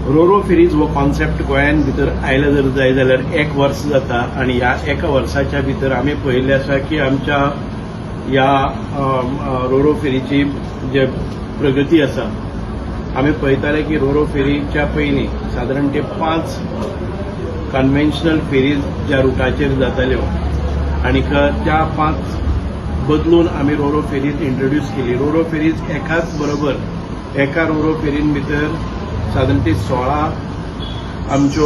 Ro-Ro fairies हो concept गोंयान भितर आयला जर जाय जाल्यार 1 वर्स जाता आणि ह्या 1 वर्साच्या भितर आमी पळयल्लें आसा की आमच्या ह्या रोरो फेरीची जे प्रगती आसा आमी पळयताले की रोरो फेरीच्या पयलीं सादारण ते 5 कन्व्हेन्शनल फेरीज ज्या रुटाचेर जाताल्यो आणि त्या 5 बदलून आमी रोरो फेरीज इंट्रोड्यूस केली. रोरो फेरीज एकाच बरोबर एका रोरो फेरीन भितर साधारण ते 16 आमच्यो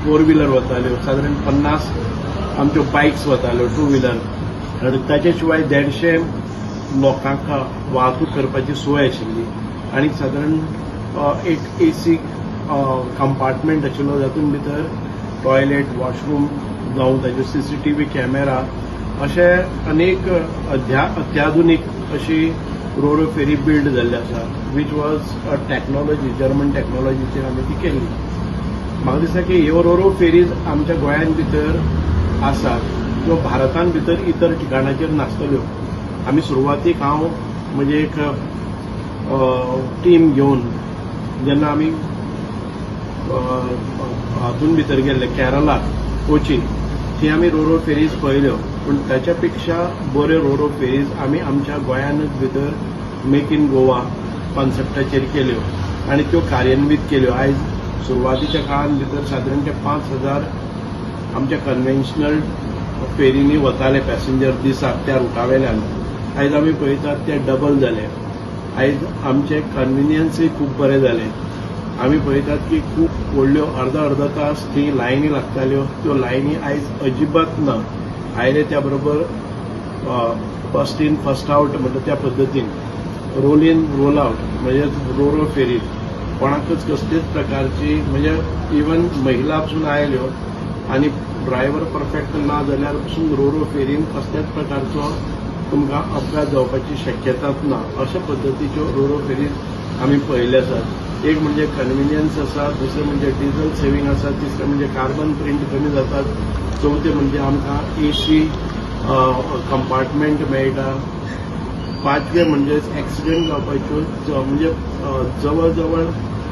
4 व्हिलर वताल्यो, साधारण 50 आमच्यो बायक्स वताल्यो 2 व्हिलर आनी ताचे शिवाय 150 लोकांक वाहतूक करपाची सोय आशिल्ली आनी साधारण एक एसी कंपार्टमेंट आशिल्लो जातून भितर टॉयलेट वॉशरूम जावं ताचे सीसीटीव्ही कॅमेरा अशे अनेक अत्याधुनीक अशी रोरो फेरी बिल्ड जाल्ली आसा which was a technology German टॅक्नॉलॉजीचेर आमी ती केल्ली. म्हाका दिसता की ह्यो रोरो फेरीज आमच्या गोंयान भितर आसात त्यो भारतान भितर इतर ठिकाणाचेर नासतल्यो. आमी सुरवातीक हांव म्हणजे एक टीम घेवन जेन्ना आमी हातून भितर गेल्ले केरळा कोची ती आमी रोरो फेरीज पळयल्यो पूण ताच्या पेक्षा बऱ्यो रोरो फेरीज आमी आमच्या गोंयानच भितर मेक इन गोवा कॉन्सेप्टाचेर केल्यो आनी त्यो कार्यान्वीत केल्यो. आयज सुरवातीच्या काळान भितर सादारण ते 5,000 आमच्या कन्व्हेन्शनल फेरींनी वताले पॅसेंजर दिसाक त्या रुटावेल्यान. आयज आमी पळयतात ते डबल जाले. आयज आमचे कन्व्हिनियन्सूय खूब बरें जालें. आमी पळयतात की खूब व्हडल्यो अर्धा तास थंय लायनी लागताल्यो त्यो लायनी आयज अजिबात ना. आयले त्या बरोबर फर्स्ट इन फर्स्ट आउट म्हणटा त्या पद्दतीन रोल इन रोल आउट म्हणजे रोरो फेरी कोणाकच कसलेच प्रकारची म्हणजे इवन महिला पसून आयल्यो आनी ड्रायव्हर परफेक्ट ना जाल्यार पसून रोरो फेरीन कसल्याच प्रकारचो तुमकां अपघात जावपाची शक्यताच ना. अशा पद्दतीच्यो रोरो फेरीज आमी पळयल्ले आसात. एक म्हणजे कन्व्हिनियन्स आसा, दुसरें म्हणजे डिझल सेव्हिंग आसा, तिसरें म्हणजे कार्बन प्रिंट कमी जातात, चौथें म्हणजे आमकां एसी कंपार्टमेंट मेळटा, पांचवें म्हणजे एक्सिडेंट जावपाच्यो म्हणजे जवळ जवळ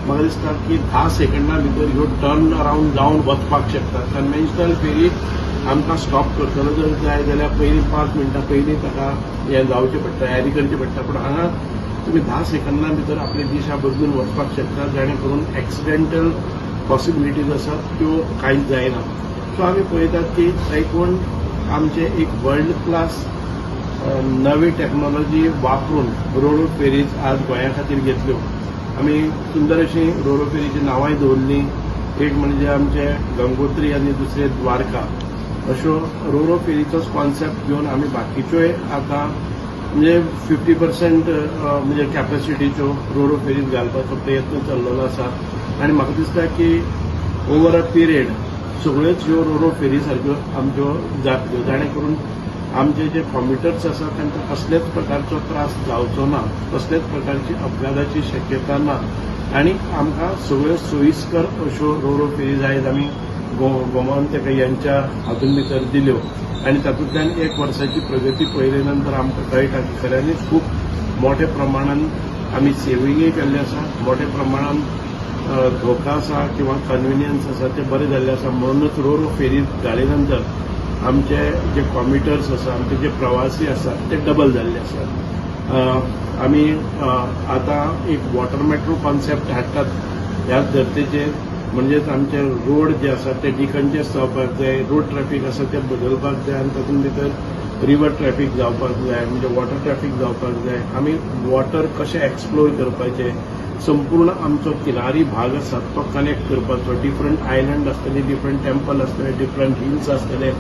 म्हाका दिसता की 10 सेकंडां भितर ह्यो टर्न अरावंड जावन वचपाक शकता. कन्व्हेन्शनल फेरीक आमकां स्टॉप करतलो जर जाय जाल्यार पयलीं 5 मिनटां पयलीं ताका हें जावचें पडटा, तयारी करची पडटा. पूण हांगा तुम्ही 10 सेकंदां भितर आपली दिशा बदलून वचपाक शकता जेणे करून एक्सिडेंटल पॉसिबिलिटीज आसात त्यो कांयच जायना. सो आमी पळयतात की एकूण आमचे एक वर्ल्ड क्लास नवी टॅक्नॉलॉजी वापरून रोरो फेरीज आज गोंया खातीर घेतल्यो. आमी सुंदर अशी रोरो फेरीची नांवांय दवरलीं. एक म्हणजे आमचे गंगोत्री आनी दुसरे द्वारका. अश्यो रोरो फेरीचोच कॉन्सेप्ट घेवन आमी बाकीच्योय आतां म्हणजे 50% म्हणजे कॅपॅसिटीच्यो रोरो फेरीज घालपाचो प्रयत्न चल्लेलो आसा आनी म्हाका दिसता की ओवर अ पिरियड सगळ्योच ह्यो रोरो फेरी सारक्यो आमच्यो जातल्यो जाणे करून आमचे जे कॉम्युटर्स आसात तांकां कसलेच प्रकारचो त्रास जावचो ना, कसलेच प्रकारची अपघाताची शक्यता ना आनी आमकां सगळ्यो सोयीस्कर अश्यो रोरो फेरीज आयज आमी गोमंतक यांच्या हातून भितर दिल्यो आणि तातूंतल्यान 1 वर्साची प्रगती पळयले नंतर आमकां कळटा की खऱ्यांनीच खूब मोठ्या प्रमाणात आमी सेव्हिंगय केल्लें आसा, मोठ्या प्रमाणात धोका आसा किंवा कन्व्हिनियन्स आसा ते बरें जाल्लें आसा. म्हणूनच रोरो फेरी जाले नंतर आमचे जे कॉम्युटर्स आसा, आमचे जे प्रवासी आसात ते डबल जाल्ले आसात. आमी आतां एक वॉटर मेट्रो कॉन्सेप्ट हाडटात ह्याच धर्तेचेर. म्हणजेच आमचे रोड जे आसा ते डिकंजेस्ट जावपाक जाय, रोड ट्रॅफिक आसा ते बदलपाक जाय आनी तातूंत भितर रिवर ट्रॅफिक जावपाक जाय, म्हणजे वॉटर ट्रॅफिक जावपाक जाय. आमी वॉटर कशें एक्सप्लोर करपाचें, संपूर्ण आमचो किनारी भाग आसा तो कनेक्ट करपाचो. डिफरंट आयलंड आसतले, डिफरंट टेम्पल आसतले, डिफरंट हिल्स आसतले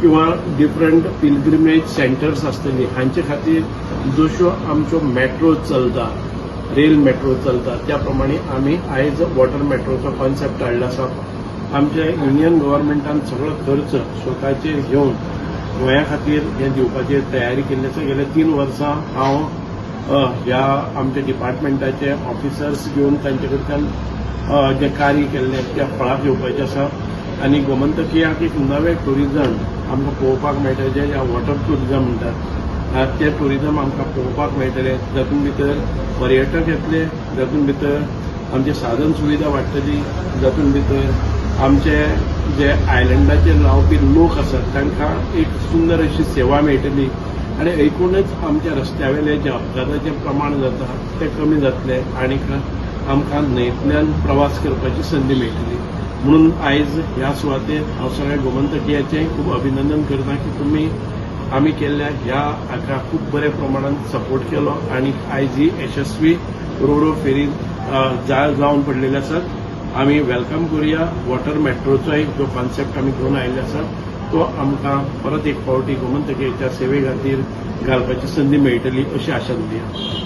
किंवा डिफरंट पिलग्रिमेज सेंटर्स आसतली. हांचे खातीर जश्यो आमच्यो मेट्रो चलता, रेल मेट्रो चलता त्या प्रमाणे आमी आयज वॉटर मेट्रोचो कॉन्सेप्ट हाडला आसा. आमच्या युनियन गव्हर्मेंटान सगळो खर्च स्वताचेर घेवन गोंया खातीर हें दिवपाची तयारी केल्ली आसा. गेल्या 3 वर्सां हांव ह्या आमच्या डिपार्टमेंटाचे ऑफिसर्स घेवन तांचे कडच्यान जे कार्य केल्लें त्या फळाक येवपाचें आसा आनी गोमंतकीयाक एक नवें टुरिजम आमकां पळोवपाक मेळटलें जें वॉटर टुरिजम म्हणटात. तें टुरिजम आमकां पळोवपाक मेळटलें. जातूंत भितर पर्यटक येतले, जातूंत भितर आमचे साधन सुविधा वाडटली, जातून भितर आमचे जे आयलंडाचेर रावपी लोक आसात तांकां एक सुंदर अशी सेवा मेळटली आनी एकूणच आमच्या रस्त्यावेले जे अपघाताचें प्रमाण जाता तें कमी जातलें आनीक आमकां न्हंयेंतल्यान प्रवास करपाची संदी मेळटली. म्हणून आयज ह्या सुवातेर हांव सगळ्या गोमंतकीयाचें खूब अभिनंदन करता की आमी केल्ल्या ह्या हाका खूब बऱ्या प्रमाणात सपोर्ट केलो आनी आयज ही यशस्वी रोरो फेरी जावन पडलेली आसात. आमी वेलकम करुया. वॉटर मेट्रोचोय जो कॉन्सेप्ट आमी घेवन आयिल्ले आसात तो आमकां परत एक फावटी गोमंतकीयाच्या सेवे खातीर घालपाची संदी मेळटली अशी आशा दवरया.